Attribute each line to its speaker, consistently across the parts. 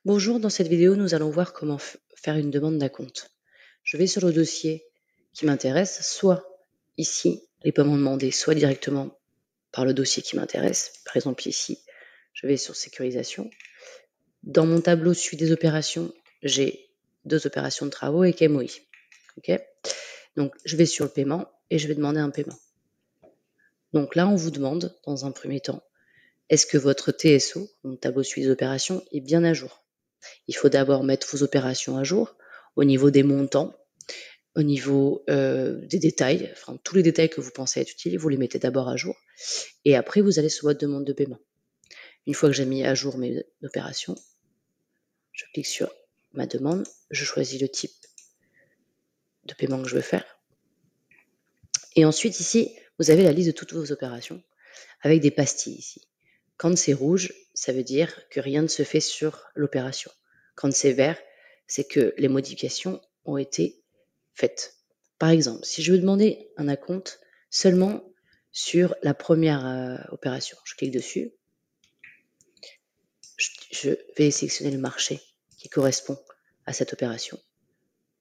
Speaker 1: Bonjour, dans cette vidéo, nous allons voir comment faire une demande d'acompte. Je vais sur le dossier qui m'intéresse, soit ici, les paiements demandés, soit directement par le dossier qui m'intéresse. Par exemple ici, je vais sur sécurisation. Dans mon tableau de suivi des opérations, j'ai 2 opérations de travaux et KMOI. Okay, donc je vais sur le paiement et je vais demander un paiement. Donc là, on vous demande, dans un premier temps, est-ce que votre TSO, mon tableau de suivi des opérations, est bien à jour? Il faut d'abord mettre vos opérations à jour au niveau des montants, au niveau des détails, enfin tous les détails que vous pensez être utiles, vous les mettez d'abord à jour et après vous allez sur votre demande de paiement. Une fois que j'ai mis à jour mes opérations, je clique sur ma demande, je choisis le type de paiement que je veux faire et ensuite ici, vous avez la liste de toutes vos opérations avec des pastilles ici. Quand c'est rouge, ça veut dire que rien ne se fait sur l'opération. Quand c'est vert, c'est que les modifications ont été faites. Par exemple, si je veux demander un acompte seulement sur la première opération, je clique dessus, je vais sélectionner le marché qui correspond à cette opération.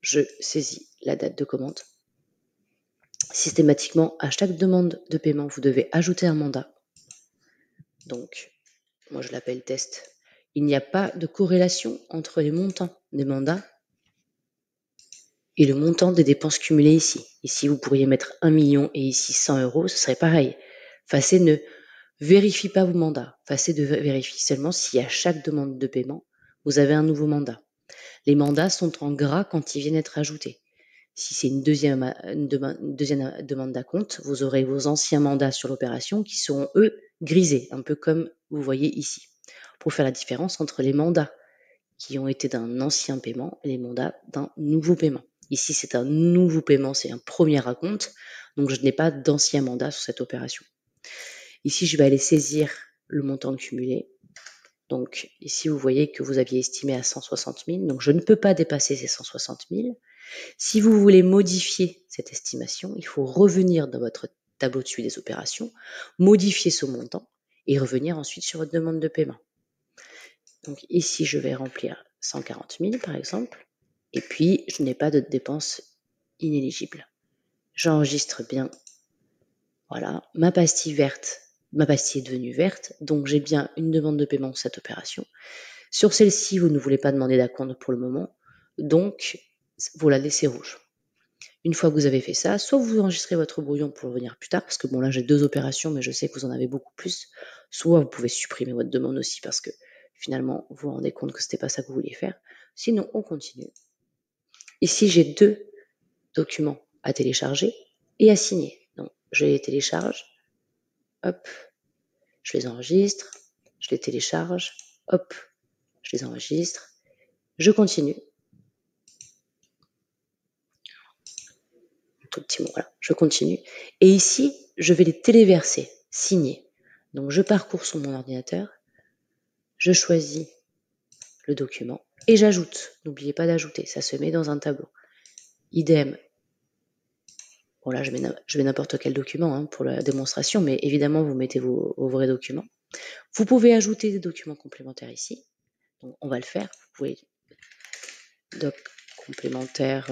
Speaker 1: Je saisis la date de commande. Systématiquement, à chaque demande de paiement, vous devez ajouter un mandat. Donc, moi je l'appelle test. Il n'y a pas de corrélation entre les montants des mandats et le montant des dépenses cumulées ici. Ici, vous pourriez mettre 1 million et ici 100 euros, ce serait pareil. Facé ne vérifie pas vos mandats. Facé de vérifie seulement si à chaque demande de paiement, vous avez un nouveau mandat. Les mandats sont en gras quand ils viennent être ajoutés. Si c'est une deuxième demande d'acompte, vous aurez vos anciens mandats sur l'opération qui seront, eux, grisés, un peu comme vous voyez ici, pour faire la différence entre les mandats qui ont été d'un ancien paiement et les mandats d'un nouveau paiement. Ici, c'est un nouveau paiement, c'est un premier acompte, donc je n'ai pas d'ancien mandat sur cette opération. Ici, je vais aller saisir le montant cumulé. Donc ici, vous voyez que vous aviez estimé à 160 000, donc je ne peux pas dépasser ces 160 000. Si vous voulez modifier cette estimation, il faut revenir dans votre tableau de suivi des opérations, modifier ce montant et revenir ensuite sur votre demande de paiement. Donc ici, je vais remplir 140 000 par exemple, et puis je n'ai pas de dépenses inéligibles. J'enregistre bien, voilà, ma pastille verte. Ma pastille est devenue verte, donc j'ai bien une demande de paiement pour cette opération. Sur celle-ci, vous ne voulez pas demander d'acompte pour le moment, donc vous la laissez rouge. Une fois que vous avez fait ça, soit vous enregistrez votre brouillon pour revenir plus tard, parce que bon là j'ai 2 opérations, mais je sais que vous en avez beaucoup plus, soit vous pouvez supprimer votre demande aussi, parce que finalement vous vous rendez compte que c'était pas ça que vous vouliez faire. Sinon, on continue. Ici, j'ai 2 documents à télécharger et à signer. Donc, je les télécharge, hop, je les enregistre, je les télécharge, hop, je les enregistre, je continue. Tout petit mot, voilà, je continue. Et ici, je vais les téléverser, signer. Donc, je parcours sur mon ordinateur, je choisis le document et j'ajoute. N'oubliez pas d'ajouter, ça se met dans un tableau. Idem. Bon là, je mets n'importe quel document pour la démonstration, mais évidemment, vous mettez vos vrais documents. Vous pouvez ajouter des documents complémentaires ici. Donc, on va le faire. Vous pouvez doc complémentaire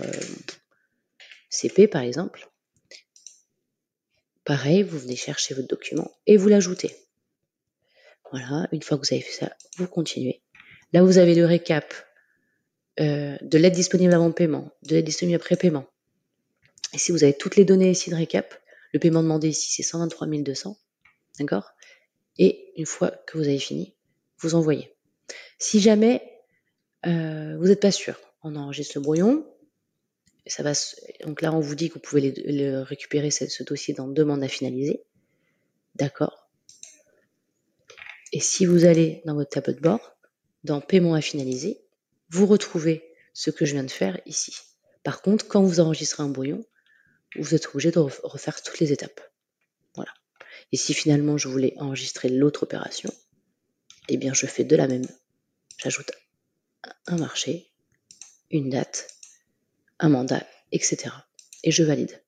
Speaker 1: CP, par exemple. Pareil, vous venez chercher votre document et vous l'ajoutez. Voilà, une fois que vous avez fait ça, vous continuez. Là, vous avez le récap de l'aide disponible avant paiement, de l'aide disponible après paiement. Ici, vous avez toutes les données ici de récap. Le paiement demandé ici, c'est 123 200. D'accord? Et une fois que vous avez fini, vous envoyez. Si jamais vous n'êtes pas sûr, on enregistre le brouillon. Donc là, on vous dit que vous pouvez récupérer ce dossier dans demande à finaliser. D'accord. Et si vous allez dans votre tableau de bord, dans paiement à finaliser, vous retrouvez ce que je viens de faire ici. Par contre, quand vous enregistrez un brouillon, vous êtes obligé de refaire toutes les étapes. Voilà. Et si finalement je voulais enregistrer l'autre opération, eh bien je fais de la même. J'ajoute un marché, une date, un mandat, etc. Et je valide.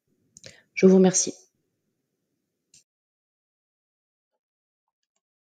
Speaker 1: Je vous remercie.